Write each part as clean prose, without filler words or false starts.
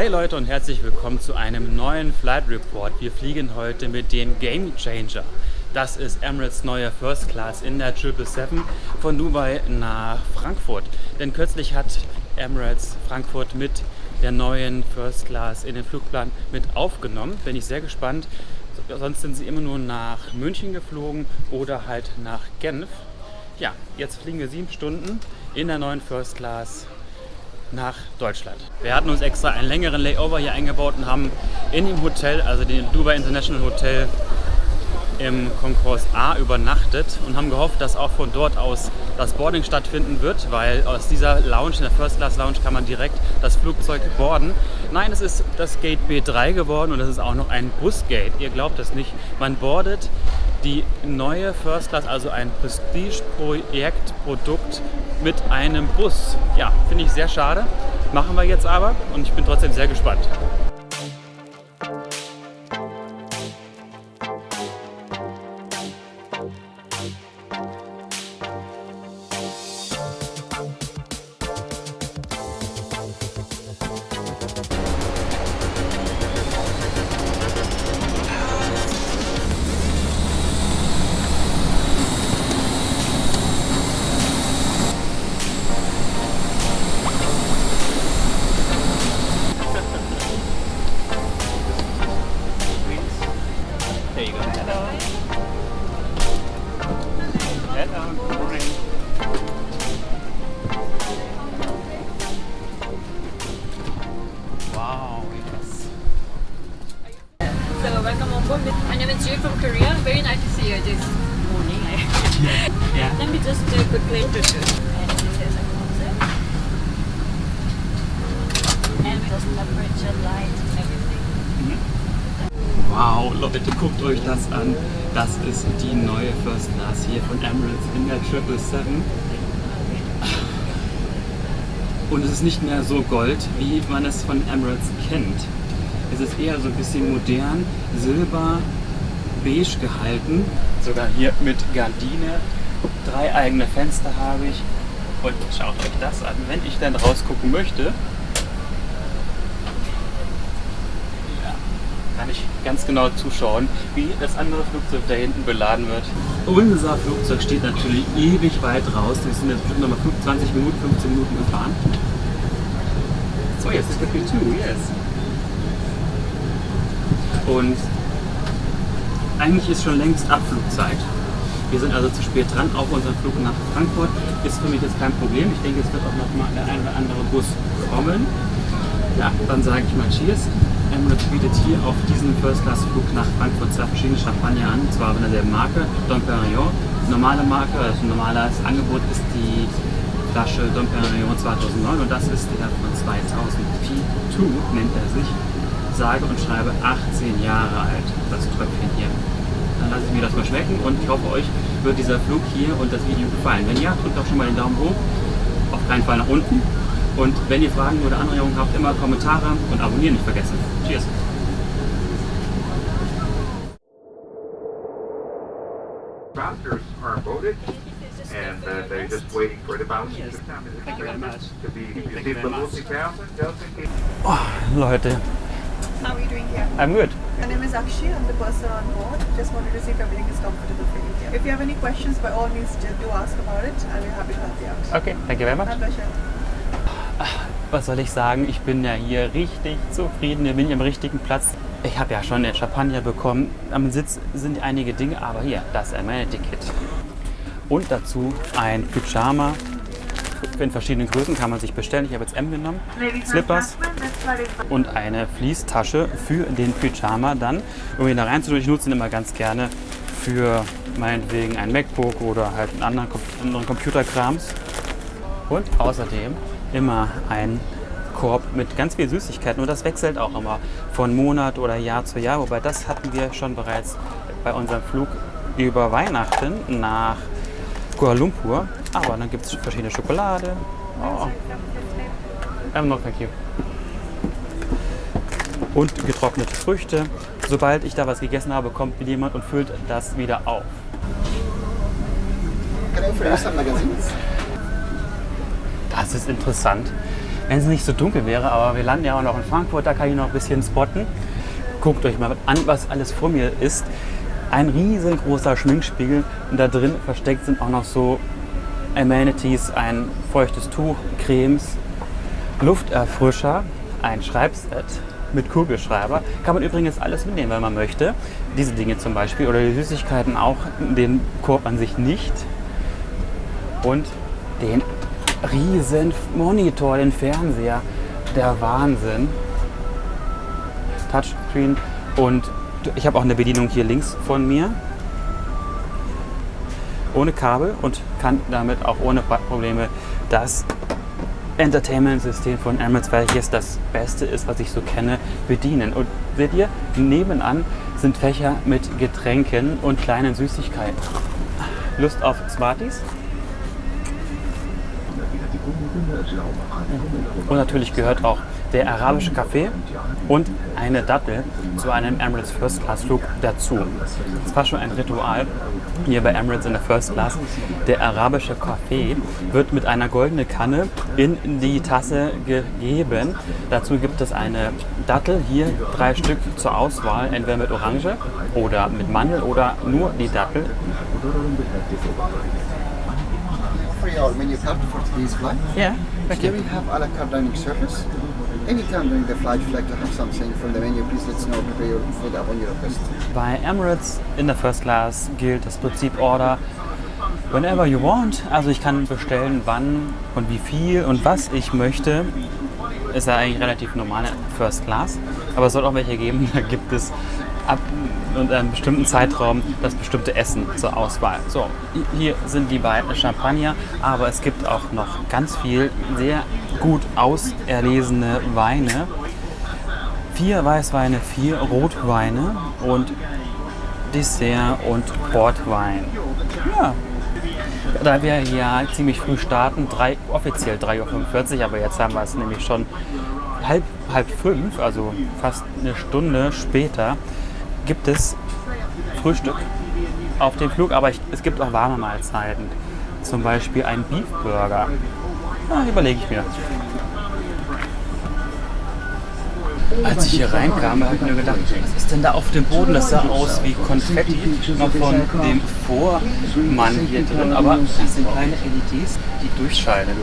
Hey Leute und herzlich willkommen zu einem neuen Flight Report. Wir fliegen heute mit dem Game Changer. Das ist Emirates neue First Class in der 777 von Dubai nach Frankfurt. Denn kürzlich hat Emirates Frankfurt mit der neuen First Class in den Flugplan mit aufgenommen. Bin ich sehr gespannt. Sonst sind sie immer nur nach München geflogen oder halt nach Genf. Ja, jetzt fliegen wir 7 Stunden in der neuen First Class nach Deutschland. Wir hatten uns extra einen längeren Layover hier eingebaut und haben in dem Hotel, also dem Dubai International Hotel im Concourse A übernachtet und haben gehofft, dass auch von dort aus das Boarding stattfinden wird, weil aus dieser Lounge, in der First Class Lounge, kann man direkt das Flugzeug boarden. Nein, es ist das Gate B3 geworden und es ist auch noch ein Busgate. Ihr glaubt es nicht. Man boardet die neue First Class, also ein Prestige-Projektprodukt mit einem Bus. Ja, finde ich sehr schade. Machen wir jetzt aber und ich bin trotzdem sehr gespannt. Welcome on board. My name is Jay from Korea. Very nice to see you this morning. Yeah. Let me just do a quick introduction. And this is a concept. And we just temperature, light, everything. Wow, Leute, guckt euch das an. Das ist die neue First Class hier von Emirates in der 777. Und es ist nicht mehr so gold, wie man es von Emirates kennt. Es ist eher so ein bisschen modern, silber, beige gehalten. Sogar hier mit Gardine. 3 eigene Fenster habe ich. Und schaut euch das an. Wenn ich dann rausgucken möchte, kann ich ganz genau zuschauen, wie das andere Flugzeug da hinten beladen wird. Unser Flugzeug steht natürlich ewig weit raus. Wir sind jetzt bestimmt nochmal 20 Minuten, 15 Minuten gefahren. So, jetzt ist der P2, yes. Und eigentlich ist schon längst Abflugzeit. Wir sind also zu spät dran auf unseren Flug nach Frankfurt. Ist für mich jetzt kein Problem. Ich denke, es wird auch noch mal der ein oder andere Bus kommen. Ja, dann sage ich mal Cheers. Emirates bietet hier auf diesen First-Class-Flug nach Frankfurt 2 verschiedene Champagner an, und zwar von derselben Marke, Dom Perignon. Normale Marke, also normales Angebot ist die Flasche Dom Perignon 2009 und das ist der von 2000. P2 nennt er sich. Sage und schreibe 18 Jahre alt, das Tröpfchen hier. Dann lasse ich mir das mal schmecken und ich hoffe, euch wird dieser Flug hier und das Video gefallen. Wenn ja, drückt auch schon mal den Daumen hoch, auf keinen Fall nach unten. Und wenn ihr Fragen oder Anregungen habt, immer Kommentare und abonnieren nicht vergessen. Cheers! Passengers are boarded and they're just waiting for the bounce to come in. Thank you very much. To be multi-thousand, just in case. Oh, Leute, How are you doing here? I'm good. My name is Akshi. I'm the person on board. Just wanted to see if everything is comfortable for you here. If you have any questions, by all means, do ask about it. I'll be happy to help you out. Okay, thank you very much. My pleasure. Was soll ich sagen? Ich bin ja hier richtig zufrieden. Hier bin ich am richtigen Platz. Ich habe ja schon den Champagner bekommen. Am Sitz sind einige Dinge, aber hier, das Amenity-Kit. Und dazu ein Pyjama. In verschiedenen Größen kann man sich bestellen. Ich habe jetzt M genommen. Slippers und eine Fließtasche für den Pyjama dann, um ihn da reinzutun. Ich nutze ihn immer ganz gerne für meinetwegen ein MacBook oder halt einen anderen Computerkrams. Und außerdem immer ein Korb mit ganz viel Süßigkeiten. Und das wechselt auch immer von Monat oder Jahr zu Jahr. Wobei das hatten wir schon bereits bei unserem Flug über Weihnachten nach Kuala Lumpur. Aber dann gibt es verschiedene Schokolade. Oh. No, thank you. Und getrocknete Früchte. Sobald ich da was gegessen habe, kommt jemand und füllt das wieder auf. Das ist interessant. wenn es nicht so dunkel wäre, aber wir landen ja auch noch in Frankfurt, da kann ich noch ein bisschen spotten. Guckt euch mal an, was alles vor mir ist. Ein riesengroßer Schminkspiegel und da drin versteckt sind auch noch so Amenities, ein feuchtes Tuch, Cremes, Lufterfrischer, ein Schreibset mit Kugelschreiber. Kann man übrigens alles mitnehmen, wenn man möchte. Diese Dinge zum Beispiel oder die Süßigkeiten auch, den Korb an sich nicht. Und den riesen Monitor, den Fernseher, der Wahnsinn. Touchscreen und ich habe auch eine Bedienung hier links von mir. Ohne Kabel und kann damit auch ohne Probleme das Entertainment-System von Emirates, welches das Beste ist, was ich so kenne, bedienen. Und seht ihr, nebenan sind Fächer mit Getränken und kleinen Süßigkeiten. Lust auf Smarties? Und natürlich gehört auch der arabische Kaffee und eine Dattel zu einem Emirates First Class Flug dazu. Das war schon ein Ritual hier bei Emirates in der First Class. Der arabische Kaffee wird mit einer goldenen Kanne in die Tasse gegeben. Dazu gibt es eine Dattel, hier 3 Stück zur Auswahl, entweder mit Orange oder mit Mandel oder nur die Dattel. For your menu card for today's flight. Yeah, Here we have a la carte dining service. Anytime during the flight you'd like to have something from the menu, please let us know, prepare your food upon your request. Bei Emirates in der First Class gilt das Prinzip Order whenever you want. Also ich kann bestellen, wann und wie viel und was ich möchte. Ist ja eigentlich relativ normal in First Class. Aber es soll auch welche geben, da gibt es ab einem bestimmten Zeitraum das bestimmte Essen zur Auswahl. So, hier sind die beiden Champagner, aber es gibt auch noch ganz viel sehr gut auserlesene Weine. 4 Weißweine, 4 Rotweine und Dessert und Portwein. Ja, da wir ja ziemlich früh starten, offiziell 3:45 Uhr, aber jetzt haben wir es nämlich schon halb 5, also fast eine Stunde später, gibt es Frühstück auf dem Flug, aber es gibt auch warme Mahlzeiten. Zum Beispiel einen Beef Burger. Ja, überlege ich mir. Als ich hier reinkam, habe ich mir gedacht, was ist denn da auf dem Boden? Das sah aus wie Konfetti, noch von dem Vormann hier drin, aber das sind kleine LEDs, die durchscheinen.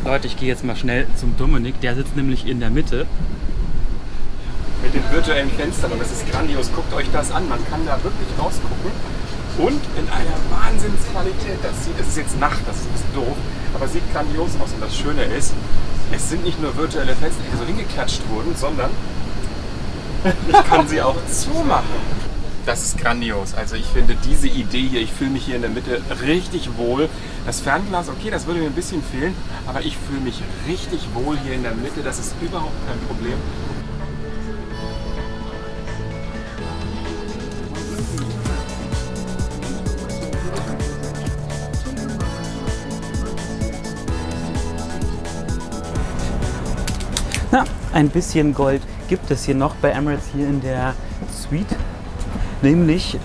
Leute, ich gehe jetzt mal schnell zum Dominik, der sitzt nämlich in der Mitte. Mit den virtuellen Fenstern und das ist grandios. Guckt euch das an, man kann da wirklich rausgucken und in einer Wahnsinnsqualität. Es ist jetzt Nacht, das ist ein bisschen doof, aber sieht grandios aus und das Schöne ist, es sind nicht nur virtuelle Fenster, die so hingeklatscht wurden, sondern ich kann sie auch zumachen. Das ist grandios. Also ich finde diese Idee hier, ich fühle mich hier in der Mitte richtig wohl. Das Fernglas, okay, das würde mir ein bisschen fehlen, aber ich fühle mich richtig wohl hier in der Mitte. Das ist überhaupt kein Problem. Na, ein bisschen Gold gibt es hier noch bei Emirates hier in der Suite. Nämlich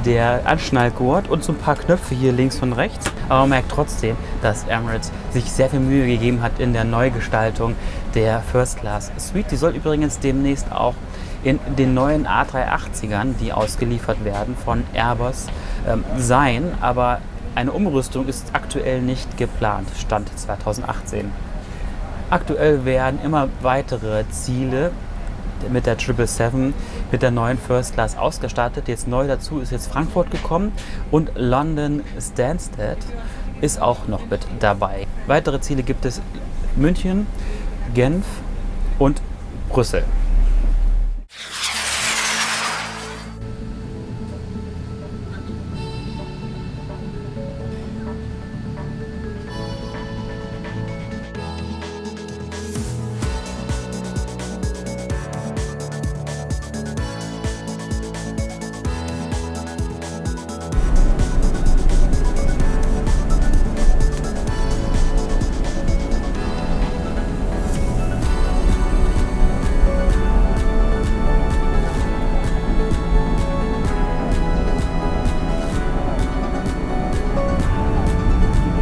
der Anschnallgurt und so ein paar Knöpfe hier links und rechts. Aber man merkt trotzdem, dass Emirates sich sehr viel Mühe gegeben hat in der Neugestaltung der First Class Suite. Die soll übrigens demnächst auch in den neuen A380ern, die ausgeliefert werden von Airbus, sein. Aber eine Umrüstung ist aktuell nicht geplant, Stand 2018. Aktuell werden immer weitere Ziele mit der 777 mit der neuen First Class ausgestattet. Jetzt neu dazu ist jetzt Frankfurt gekommen und London Stansted ist auch noch mit dabei. Weitere Ziele gibt es München, Genf und Brüssel.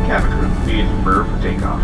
Cabin crew, please prepare for takeoff.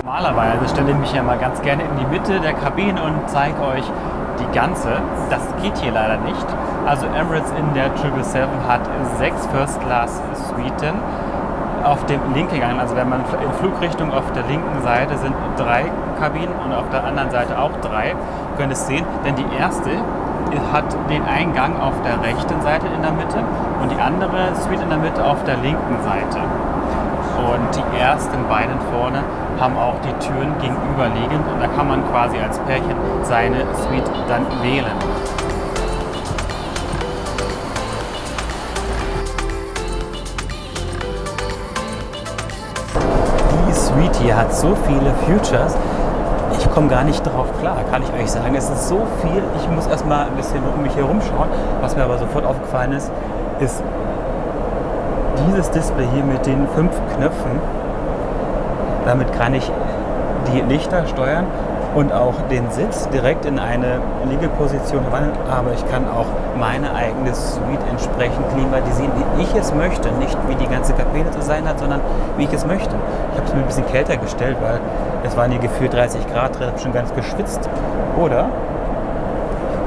Normalerweise stelle ich mich ja mal ganz gerne in die Mitte der Kabine und zeige euch die ganze. Das geht hier leider nicht. Also Emirates in der 777 hat 6 First-Class-Suiten auf dem linken Gang. Also wenn man in Flugrichtung auf der linken Seite sind 3 Kabinen und auf der anderen Seite auch 3. Ihr könnt es sehen, denn die erste hat den Eingang auf der rechten Seite in der Mitte und die andere Suite in der Mitte auf der linken Seite. Und die ersten beiden vorne haben auch die Türen gegenüberliegend und da kann man quasi als Pärchen seine Suite dann wählen. Die Suite hier hat so viele Features, ich komme gar nicht drauf klar, kann ich euch sagen. Es ist so viel, ich muss erstmal ein bisschen um mich herum schauen. Was mir aber sofort aufgefallen ist dieses Display hier mit den 5 Knöpfen. Damit kann ich die Lichter steuern und auch den Sitz direkt in eine Liegeposition wandeln, aber ich kann auch meine eigene Suite entsprechend klimatisieren, wie ich es möchte. Nicht wie die ganze Kabine zu sein hat, sondern wie ich es möchte. Ich habe es mir ein bisschen kälter gestellt, weil es waren hier gefühlt 30 Grad drin, habe schon ganz geschwitzt. Oder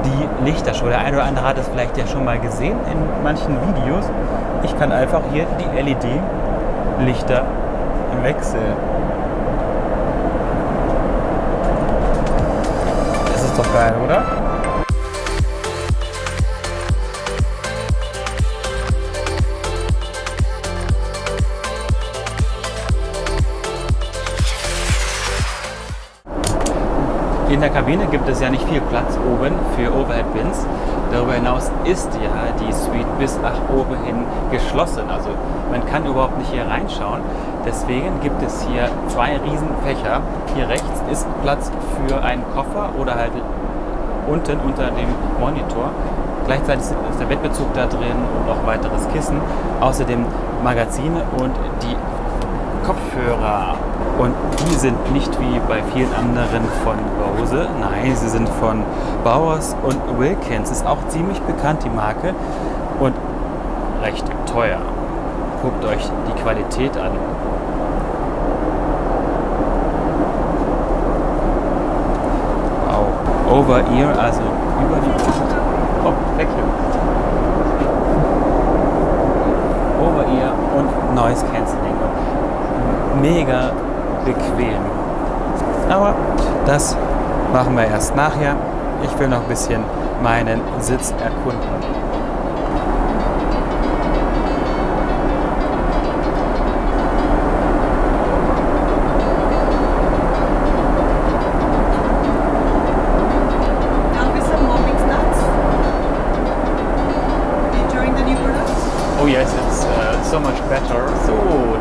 die Lichtershow. Der eine oder andere hat es vielleicht ja schon mal gesehen in manchen Videos. Ich kann einfach hier die LED-Lichter wechseln. Das ist doch geil, oder? In der Kabine gibt es ja nicht viel Platz oben für Overhead-Bins. Darüber hinaus ist ja die Suite bis nach oben hin geschlossen. Also man kann überhaupt nicht hier reinschauen. Deswegen gibt es hier 2 Riesenfächer. Hier rechts ist Platz für einen Koffer oder halt unten unter dem Monitor. Gleichzeitig ist der Bettbezug da drin und auch weiteres Kissen. Außerdem Magazine und die Kopfhörer. Und die sind nicht wie bei vielen anderen von Bose. Nein, sie sind von Bowers und Wilkins. Ist auch ziemlich bekannt, die Marke. Und recht teuer. Guckt euch die Qualität an. Wow. Over-Ear, also über die Brust. Oh, weg hier. Over-Ear und Noise Cancelling. Mega bequem. Aber das machen wir erst nachher. Ich will noch ein bisschen meinen Sitz erkunden. During the new products? Oh yes, it's so much better. So,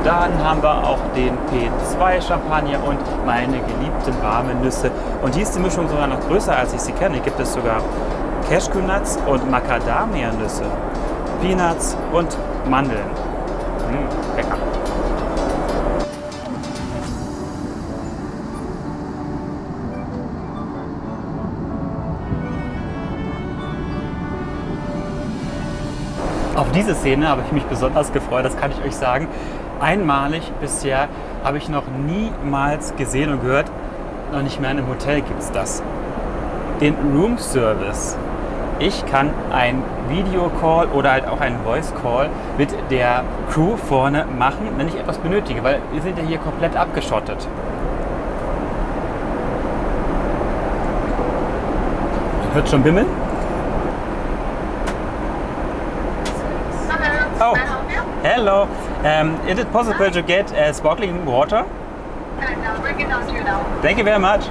dann haben wir auch den P2 Champagner und meine geliebten warmen Nüsse. Und hier ist die Mischung sogar noch größer, als ich sie kenne. Hier gibt es sogar Cashewnuts und Macadamia-Nüsse, Peanuts und Mandeln. Lecker. Auf diese Szene habe ich mich besonders gefreut, das kann ich euch sagen. Einmalig bisher habe ich noch niemals gesehen und gehört, noch nicht mehr in einem Hotel gibt es das. Den Room Service. Ich kann ein Videocall oder halt auch einen Voice Call mit der Crew vorne machen, wenn ich etwas benötige, weil wir sind ja hier komplett abgeschottet. Hört schon bimmeln? Oh, hello. Is it possible to get sparkling water? Thank you very much.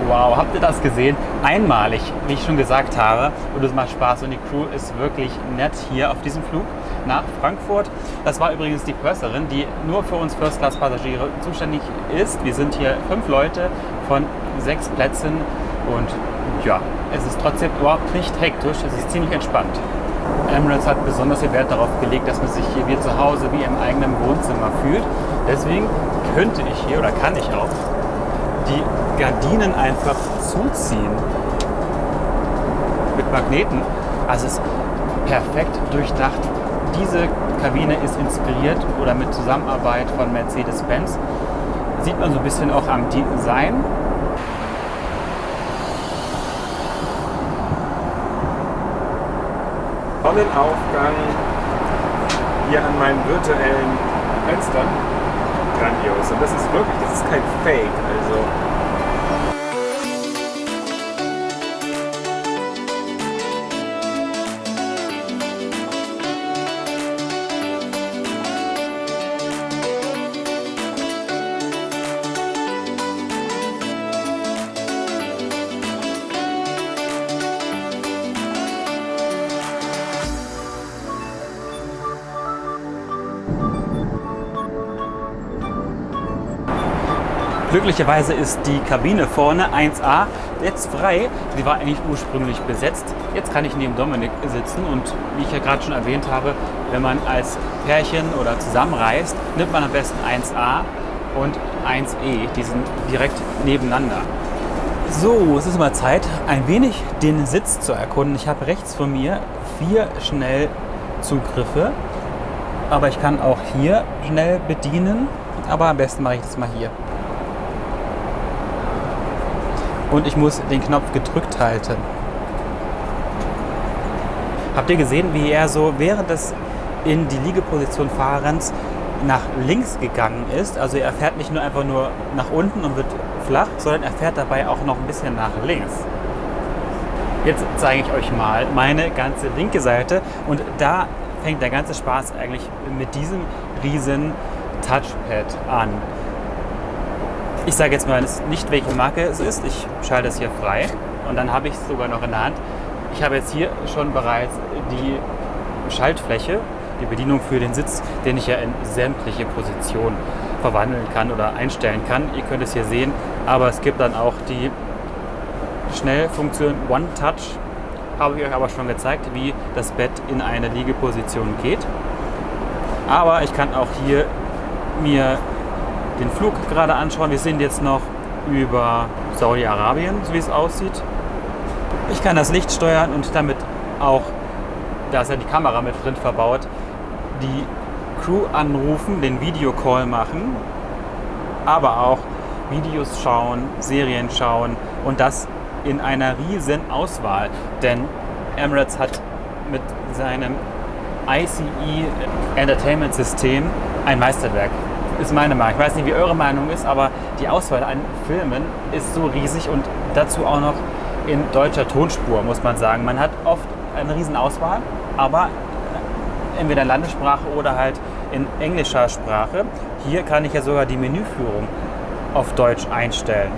Wow, habt ihr das gesehen? Einmalig, wie ich schon gesagt habe. Und es macht Spaß und die Crew ist wirklich nett hier auf diesem Flug nach Frankfurt. Das war übrigens die Purserin, die nur für uns First-Class-Passagiere zuständig ist. Wir sind hier 5 Leute von 6 Plätzen und ja, es ist trotzdem überhaupt nicht hektisch, es ist ziemlich entspannt. Emirates hat besonders viel Wert darauf gelegt, dass man sich hier wie zu Hause, wie im eigenen Wohnzimmer fühlt. Deswegen könnte ich hier oder kann ich auch die Gardinen einfach zuziehen mit Magneten. Also es ist perfekt durchdacht. Diese Kabine ist inspiriert oder mit Zusammenarbeit von Mercedes-Benz. Sieht man so ein bisschen auch am Design. Sonnenaufgang hier an meinen virtuellen Fenstern. Grandios. Und das ist wirklich, das ist kein Fake. Also glücklicherweise ist die Kabine vorne 1A jetzt frei. Sie war eigentlich ursprünglich besetzt. Jetzt kann ich neben Dominik sitzen und wie ich ja gerade schon erwähnt habe, wenn man als Pärchen oder zusammenreist, nimmt man am besten 1A und 1E. Die sind direkt nebeneinander. So, es ist mal Zeit, ein wenig den Sitz zu erkunden. Ich habe rechts von mir 4 Schnellzugriffe, aber ich kann auch hier schnell bedienen. Aber am besten mache ich das mal hier. Und ich muss den Knopf gedrückt halten. Habt ihr gesehen, wie er so während des in die Liegeposition Fahrens nach links gegangen ist? Also er fährt nicht nur einfach nur nach unten und wird flach, sondern er fährt dabei auch noch ein bisschen nach links. Jetzt zeige ich euch mal meine ganze linke Seite und da fängt der ganze Spaß eigentlich mit diesem riesen Touchpad an. Ich sage jetzt mal nicht, welche Marke es ist. Ich schalte es hier frei und dann habe ich es sogar noch in der Hand. Ich habe jetzt hier schon bereits die Schaltfläche, die Bedienung für den Sitz, den ich ja in sämtliche Positionen verwandeln kann oder einstellen kann. Ihr könnt es hier sehen, aber es gibt dann auch die Schnellfunktion One Touch. Habe ich euch aber schon gezeigt, wie das Bett in eine Liegeposition geht. Aber ich kann auch hier mir den Flug gerade anschauen. Wir sind jetzt noch über Saudi-Arabien, so wie es aussieht. Ich kann das Licht steuern und damit auch, da ist ja die Kamera mit drin verbaut, die Crew anrufen, den Videocall machen, aber auch Videos schauen, Serien schauen und das in einer riesen Auswahl. Denn Emirates hat mit seinem ICE Entertainment System ein Meisterwerk. Ist meine Meinung. Ich weiß nicht, wie eure Meinung ist, aber die Auswahl an Filmen ist so riesig und dazu auch noch in deutscher Tonspur, muss man sagen. Man hat oft eine riesen Auswahl, aber entweder in Landessprache oder halt in englischer Sprache. Hier kann ich ja sogar die Menüführung auf Deutsch einstellen.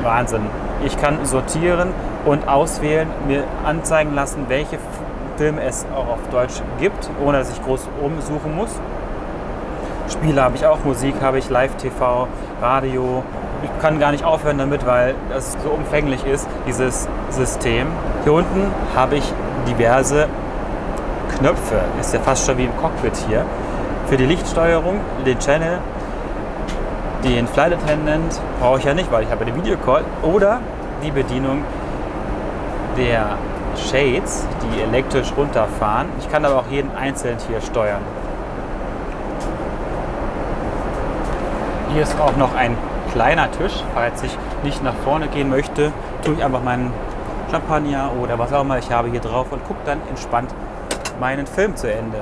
Wahnsinn. Ich kann sortieren und auswählen, mir anzeigen lassen, welche Filme es auch auf Deutsch gibt, ohne dass ich groß umsuchen muss. Spiele habe ich auch, Musik habe ich, Live-TV, Radio. Ich kann gar nicht aufhören damit, weil das so umfänglich ist, dieses System. Hier unten habe ich diverse Knöpfe, ist ja fast schon wie im Cockpit hier. Für die Lichtsteuerung, den Channel, den Flight Attendant brauche ich ja nicht, weil ich habe den Videocall. Oder die Bedienung der Shades, die elektrisch runterfahren. Ich kann aber auch jeden einzeln hier steuern. Hier ist auch noch ein kleiner Tisch, falls ich nicht nach vorne gehen möchte, tue ich einfach meinen Champagner oder was auch immer ich habe hier drauf und gucke dann entspannt meinen Film zu Ende.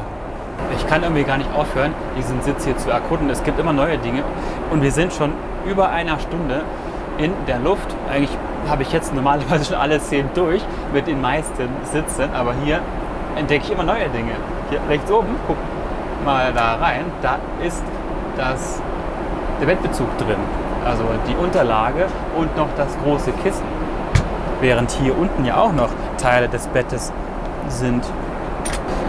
Ich kann irgendwie gar nicht aufhören, diesen Sitz hier zu erkunden. Es gibt immer neue Dinge und wir sind schon über einer Stunde in der Luft. Eigentlich habe ich jetzt normalerweise schon alle 10 durch mit den meisten Sitzen, aber hier entdecke ich immer neue Dinge. Hier rechts oben, guck mal da rein, da ist der Bettbezug drin, also die Unterlage und noch das große Kissen. Während hier unten ja auch noch Teile des Bettes sind.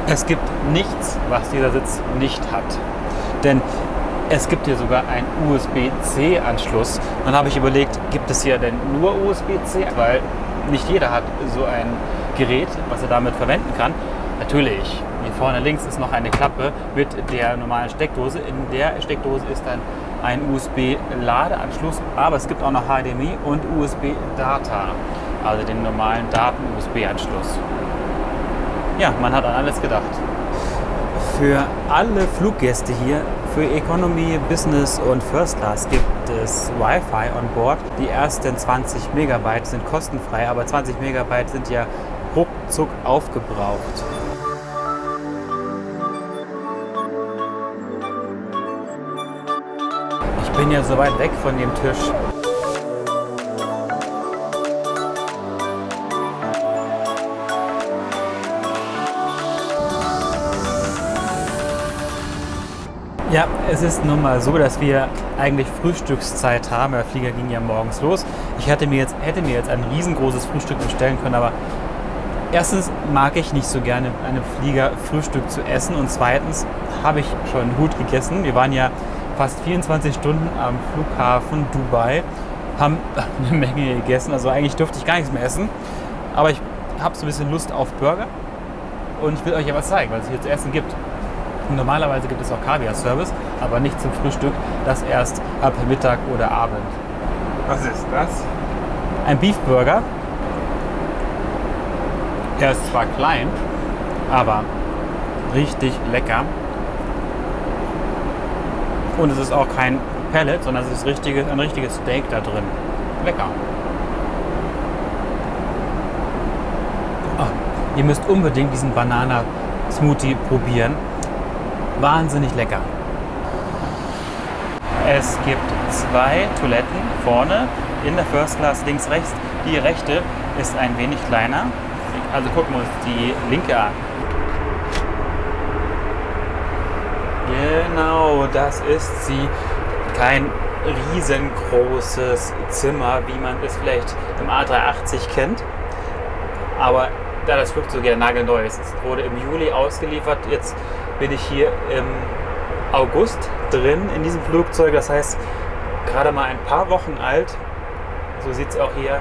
Es gibt nichts, was dieser Sitz nicht hat. Denn es gibt hier sogar einen USB-C-Anschluss. Dann habe ich überlegt, gibt es hier denn nur USB-C? Weil nicht jeder hat so ein Gerät, was er damit verwenden kann. Natürlich, hier vorne links ist noch eine Klappe mit der normalen Steckdose. In der Steckdose ist dann ein USB-Ladeanschluss, aber es gibt auch noch HDMI und USB-Data, also den normalen Daten-USB-Anschluss. Ja, man hat an alles gedacht. Für alle Fluggäste hier, für Economy, Business und First Class gibt es Wi-Fi on Board. Die ersten 20 Megabyte sind kostenfrei, aber 20 Megabyte sind ja ruckzuck aufgebraucht. Ich bin ja so weit weg von dem Tisch. Ja, es ist nun mal so, dass wir eigentlich Frühstückszeit haben. Der Flieger ging ja morgens los. Ich hätte mir jetzt ein riesengroßes Frühstück bestellen können, aber erstens mag ich nicht so gerne in einem Flieger Frühstück zu essen und zweitens habe ich schon gut gegessen. Wir waren ja fast 24 Stunden am Flughafen Dubai, haben eine Menge gegessen, also eigentlich durfte ich gar nichts mehr essen, aber ich habe so ein bisschen Lust auf Burger und ich will euch ja was zeigen, was es hier zu essen gibt. Normalerweise gibt es auch Kaviar-Service, aber nicht zum Frühstück, das erst ab Mittag oder Abend. Was ist das? Ein Beef Burger. Er ist zwar klein, aber richtig lecker. Und es ist auch kein Pellet, sondern es ist ein richtiges Steak da drin. Lecker. Oh, ihr müsst unbedingt diesen Banana-Smoothie probieren. Wahnsinnig lecker. Es gibt 2 Toiletten vorne in der First Class, links, rechts. Die rechte ist ein wenig kleiner. Also gucken wir uns die linke an. Genau, das ist sie. Kein riesengroßes Zimmer, wie man es vielleicht im A380 kennt. Aber da das Flugzeug ja nagelneu ist, es wurde im Juli ausgeliefert. Jetzt bin ich hier im August drin in diesem Flugzeug. Das heißt, gerade mal ein paar Wochen alt. So sieht es auch hier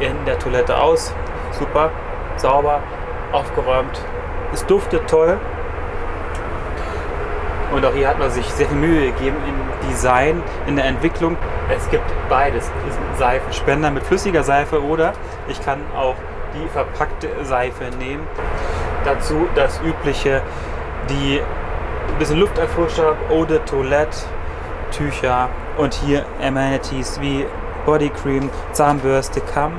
in der Toilette aus. Super, sauber, aufgeräumt. Es duftet toll. Und auch hier hat man sich sehr viel Mühe gegeben im Design, in der Entwicklung. Es gibt beides. Seifenspender mit flüssiger Seife oder ich kann auch die verpackte Seife nehmen. Dazu das übliche, die ein bisschen Lufterfrischer, Eau de Toilette, Tücher und hier Amenities wie Bodycream, Zahnbürste, Kamm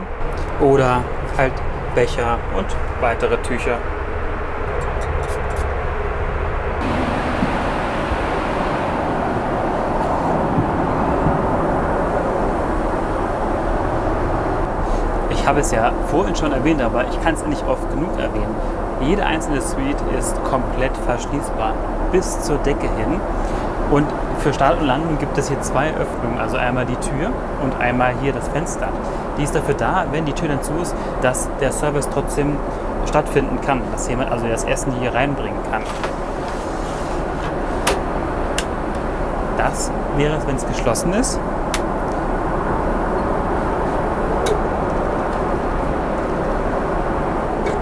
oder halt Becher und weitere Tücher. Ich habe es ja vorhin schon erwähnt, aber ich kann es nicht oft genug erwähnen. Jede einzelne Suite ist komplett verschließbar, bis zur Decke hin. Und für Start und Landung gibt es hier 2 Öffnungen, also einmal die Tür und einmal hier das Fenster. Die ist dafür da, wenn die Tür dann zu ist, dass der Service trotzdem stattfinden kann, dass jemand also das Essen hier reinbringen kann. Das wäre es, wenn es geschlossen ist.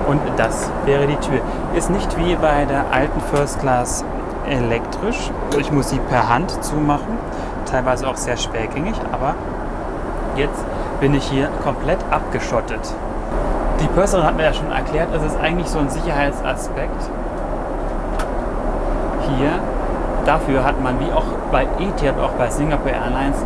Und das wäre die Tür. Ist nicht wie bei der alten First Class elektrisch. Ich muss sie per Hand zumachen. Teilweise auch sehr schwergängig, aber jetzt bin ich hier komplett abgeschottet. Die Purserin hat mir ja schon erklärt, es ist eigentlich so ein Sicherheitsaspekt. Hier, dafür hat man wie auch bei Etihad, auch bei Singapore Airlines,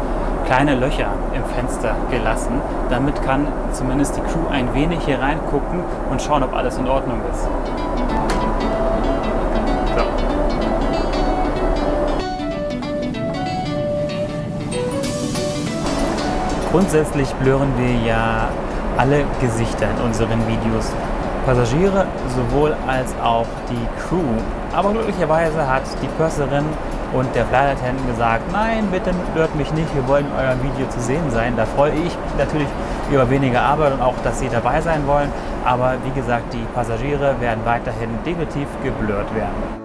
kleine Löcher im Fenster gelassen. Damit kann zumindest die Crew ein wenig hier reingucken und schauen, ob alles in Ordnung ist. So. Grundsätzlich blurren wir ja alle Gesichter in unseren Videos. Passagiere sowohl als auch die Crew. Aber glücklicherweise hat die Purserin und der Flight Attendant gesagt, nein, bitte blurrt mich nicht, wir wollen in eurem Video zu sehen sein. Da freue ich mich natürlich über weniger Arbeit und auch, dass sie dabei sein wollen. Aber wie gesagt, die Passagiere werden weiterhin definitiv geblurrt werden.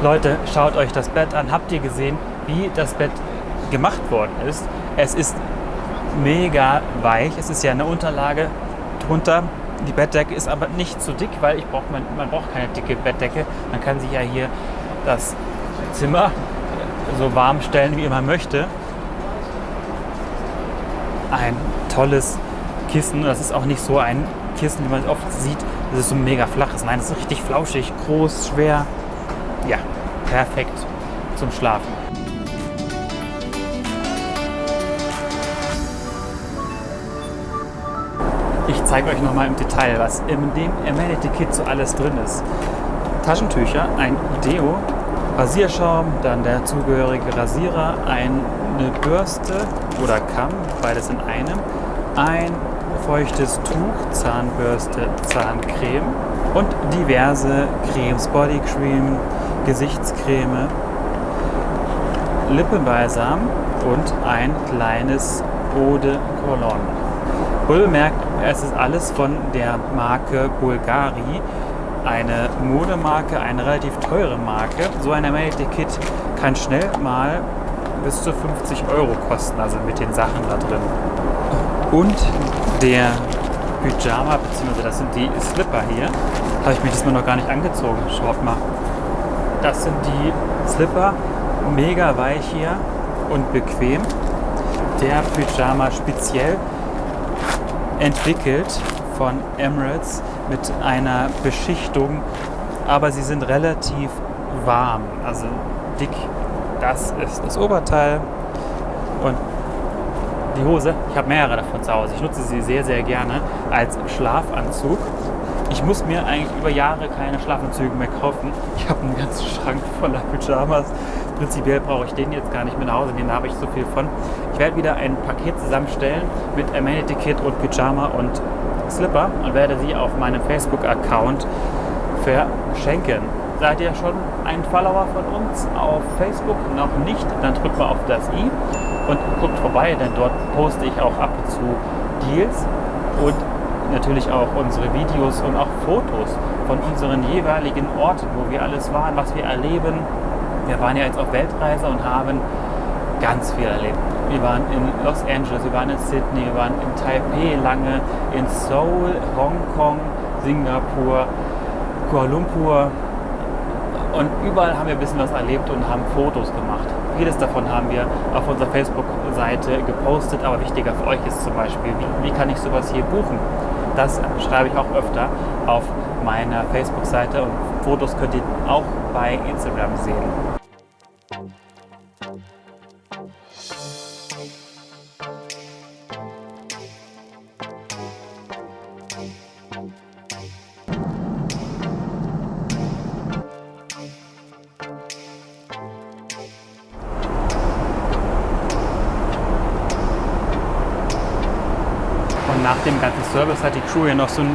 Leute, schaut euch das Bett an. Habt ihr gesehen, wie das Bett gemacht worden ist? Es ist mega weich. Es ist ja eine Unterlage drunter. Die Bettdecke ist aber nicht so dick, weil man braucht keine dicke Bettdecke. Man kann sich ja hier das Zimmer so warm stellen, wie man möchte. Ein tolles Kissen. Das ist auch nicht so ein Kissen, wie man es oft sieht. Das ist so mega flach. Nein, das ist richtig flauschig, groß, schwer. Ja, perfekt zum Schlafen. Ich zeige euch nochmal im Detail, was in dem Amenity Kit so alles drin ist. Taschentücher, ein Deo, Rasierschaum, dann der zugehörige Rasierer, eine Bürste oder Kamm, beides in einem, ein feuchtes Tuch, Zahnbürste, Zahncreme und diverse Cremes, Bodycreme, Gesichtscreme, Lippenbalsam und ein kleines Eau de Cologne. Wohlbemerkt, es ist alles von der Marke Bulgari, eine Modemarke, eine relativ teure Marke. So ein Amenity Kit kann schnell mal bis zu 50 € kosten, also mit den Sachen da drin. Und der Pyjama, beziehungsweise das sind die Slipper hier, habe ich mir diesmal noch gar nicht angezogen. Schaut mal. Das sind die Slipper, mega weich hier und bequem. Der Pyjama speziell entwickelt von Emirates mit einer Beschichtung, aber sie sind relativ warm, also dick. Das ist das Oberteil und die Hose. Ich habe mehrere davon zu Hause. Ich nutze sie sehr, sehr gerne als Schlafanzug. Ich muss mir eigentlich über Jahre keine Schlafanzüge mehr kaufen. Ich habe einen ganzen Schrank voller Pyjamas. Prinzipiell brauche ich den jetzt gar nicht mehr nach Hause, den habe ich so viel von. Ich werde wieder ein Paket zusammenstellen mit Amenity Kit und Pyjama und Slipper und werde sie auf meinem Facebook-Account verschenken. Seid ihr schon ein Follower von uns auf Facebook? Noch nicht? Dann drückt mal auf das i und guckt vorbei, denn dort poste ich auch ab und zu Deals und natürlich auch unsere Videos und auch Fotos von unseren jeweiligen Orten, wo wir alles waren, was wir erleben. Wir waren ja jetzt auf Weltreise und haben ganz viel erlebt. Wir waren in Los Angeles, wir waren in Sydney, wir waren in Taipei lange, in Seoul, Hongkong, Singapur, Kuala Lumpur und überall haben wir ein bisschen was erlebt und haben Fotos gemacht. Vieles davon haben wir auf unserer Facebook-Seite gepostet, aber wichtiger für euch ist zum Beispiel, wie kann ich sowas hier buchen? Das schreibe ich auch öfter auf meiner Facebook-Seite und Fotos könnt ihr auch bei Instagram sehen. nach dem ganzen Service hat die Crew hier noch so eine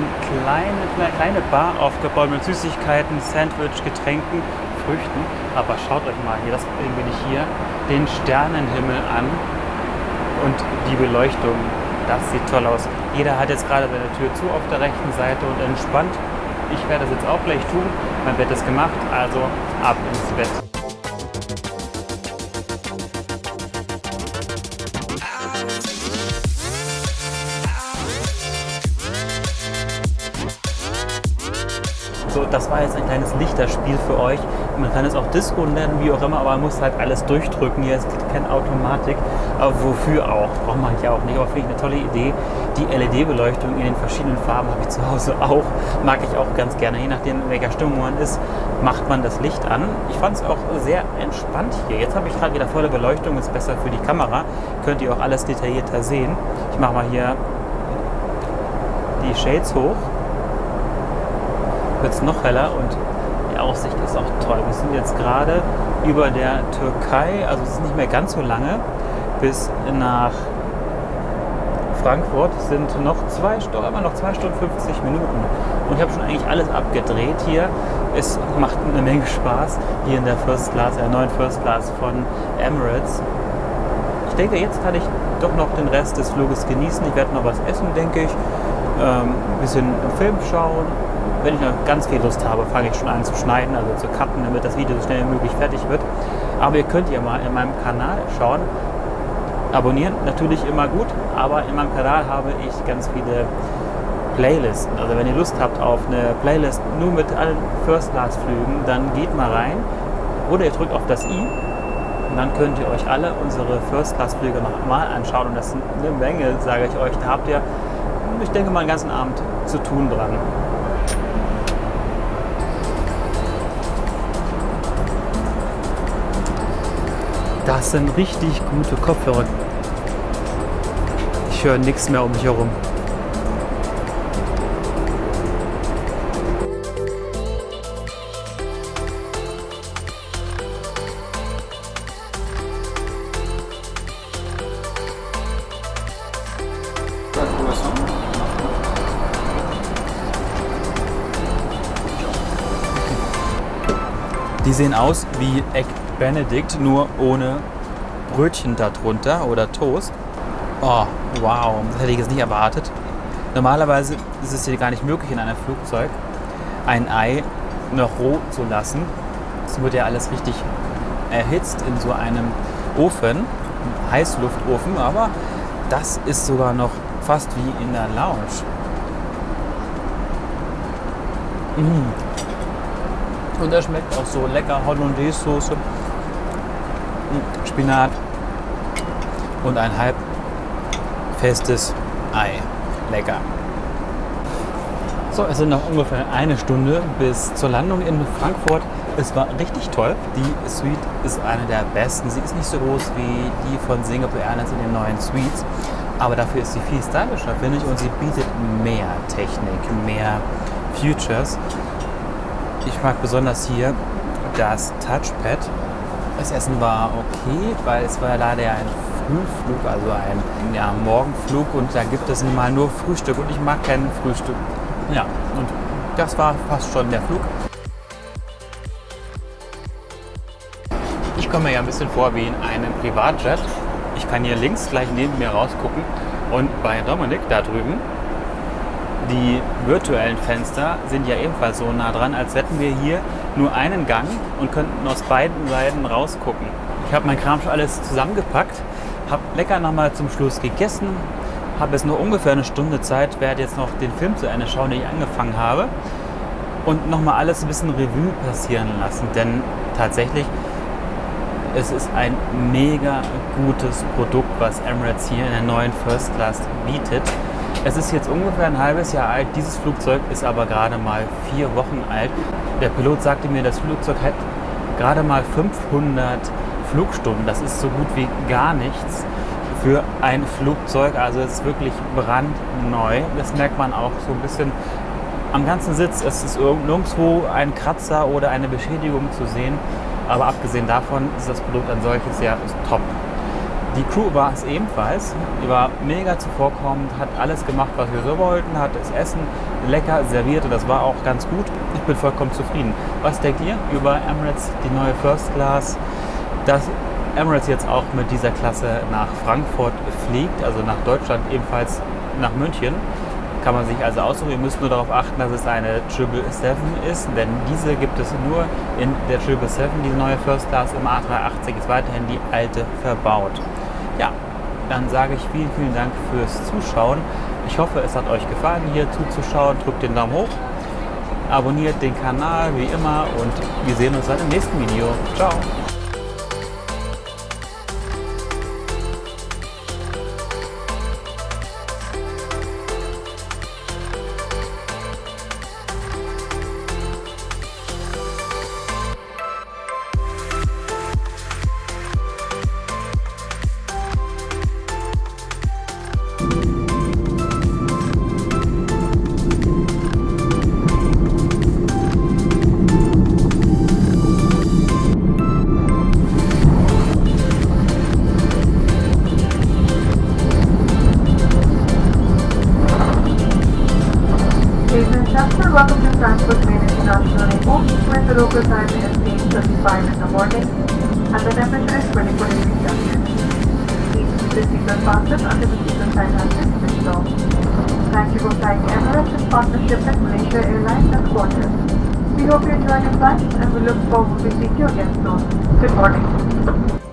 kleine Bar aufgebaut mit Süßigkeiten, Sandwich, Getränken, Früchten. Aber schaut euch mal hier, das bin ich hier, den Sternenhimmel an und die Beleuchtung. Das sieht toll aus. Jeder hat jetzt gerade seine Tür zu auf der rechten Seite und entspannt. Ich werde das jetzt auch gleich tun. Mein Bett ist gemacht, also ab ins Bett. So, das war jetzt ein kleines Lichterspiel für euch. Man kann es auch Disco nennen, wie auch immer, aber man muss halt alles durchdrücken. Hier ist keine Automatik, aber wofür auch? Braucht man ja auch nicht. Aber finde ich eine tolle Idee. Die LED-Beleuchtung in den verschiedenen Farben habe ich zu Hause auch. Mag ich auch ganz gerne. Je nachdem, in welcher Stimmung man ist, macht man das Licht an. Ich fand es auch sehr entspannt hier. Jetzt habe ich gerade wieder volle Beleuchtung, ist besser für die Kamera. Könnt ihr auch alles detaillierter sehen. Ich mache mal hier die Shades hoch. Wird es noch heller und die Aussicht ist auch toll. Wir sind jetzt gerade über der Türkei, also es ist nicht mehr ganz so lange, bis nach Frankfurt sind noch 2 Stunden 50 Minuten. Und ich habe schon eigentlich alles abgedreht hier. Es macht eine Menge Spaß hier in der First Class, der neuen First Class von Emirates. Ich denke, jetzt kann ich doch noch den Rest des Fluges genießen. Ich werde noch was essen, denke ich. Ein bisschen Film schauen. Wenn ich noch ganz viel Lust habe, fange ich schon an zu schneiden, also zu cutten, damit das Video so schnell wie möglich fertig wird. Aber ihr könnt ja mal in meinem Kanal schauen. Abonnieren natürlich immer gut, aber in meinem Kanal habe ich ganz viele Playlisten. Also wenn ihr Lust habt auf eine Playlist nur mit allen First-Class-Flügen, dann geht mal rein oder ihr drückt auf das i und dann könnt ihr euch alle unsere First-Class-Flüge noch mal anschauen. Und das sind eine Menge, sage ich euch. Da habt ihr, ich denke mal, einen ganzen Abend zu tun dran. Das sind richtig gute Kopfhörer. Ich höre nichts mehr um mich herum. Die sehen aus wie Egg Benedict, nur ohne Brötchen darunter oder Toast. Oh, wow, das hätte ich jetzt nicht erwartet. Normalerweise ist es hier gar nicht möglich in einem Flugzeug, ein Ei noch roh zu lassen. Es wird ja alles richtig erhitzt in so einem Ofen, einem Heißluftofen, aber das ist sogar noch fast wie in der Lounge. Und er schmeckt auch so lecker, Hollandaise-Soße, Spinat und ein halb festes Ei. Lecker. So, es sind noch ungefähr 1 Stunde bis zur Landung in Frankfurt. Es war richtig toll. Die Suite ist eine der besten. Sie ist nicht so groß wie die von Singapore Airlines in den neuen Suites, aber dafür ist sie viel stylischer, finde ich, und sie bietet mehr Technik, mehr Features. Ich mag besonders hier das Touchpad. Das Essen war okay, weil es war leider ein Frühflug, also ein Morgenflug, und da gibt es nun mal nur Frühstück und ich mag kein Frühstück. Ja, und das war fast schon der Flug. Ich komme mir ja ein bisschen vor wie in einem Privatjet. Ich kann hier links gleich neben mir rausgucken und bei Dominik da drüben, die virtuellen Fenster sind ja ebenfalls so nah dran, als hätten wir hier nur einen Gang und könnten aus beiden Seiten rausgucken. Ich habe mein Kram schon alles zusammengepackt, habe lecker nochmal zum Schluss gegessen, habe jetzt noch ungefähr 1 Stunde Zeit, werde jetzt noch den Film zu Ende schauen, den ich angefangen habe, und nochmal alles ein bisschen Revue passieren lassen, denn tatsächlich, es ist ein mega gutes Produkt, was Emirates hier in der neuen First Class bietet. Es ist jetzt ungefähr ein halbes Jahr alt, dieses Flugzeug ist aber gerade mal 4 Wochen alt. Der Pilot sagte mir, das Flugzeug hat gerade mal 500 Flugstunden. Das ist so gut wie gar nichts für ein Flugzeug, also es ist wirklich brandneu. Das merkt man auch so ein bisschen am ganzen Sitz. Es ist nirgendwo ein Kratzer oder eine Beschädigung zu sehen, aber abgesehen davon ist das Produkt an solches ja top. Die Crew war es ebenfalls. Die war mega zuvorkommend, hat alles gemacht, was wir so wollten, hat das Essen lecker serviert und das war auch ganz gut. Ich bin vollkommen zufrieden. Was denkt ihr über Emirates, die neue First Class? Dass Emirates jetzt auch mit dieser Klasse nach Frankfurt fliegt, also nach Deutschland, ebenfalls nach München. Kann man sich also aussuchen. Ihr müsst nur darauf achten, dass es eine 777 ist, denn diese gibt es nur in der 777. Diese neue First Class im A380 ist weiterhin die alte verbaut. Ja, dann sage ich vielen, vielen Dank fürs Zuschauen. Ich hoffe, es hat euch gefallen, hier zuzuschauen. Drückt den Daumen hoch, abonniert den Kanal wie immer und wir sehen uns dann im nächsten Video. Ciao! Ladies and gentlemen, welcome to Frankfurt Main International Airport, where the local time is 8:35 in the morning and the temperature is 24 degrees Celsius. Please keep the seatbelt fastened until the seatbelt sign has been switched off. Thank you for flying Emirates in partnership with Malaysia Airlines and Qantas. We hope you enjoy your flight and we look forward to seeing you again soon. Good morning.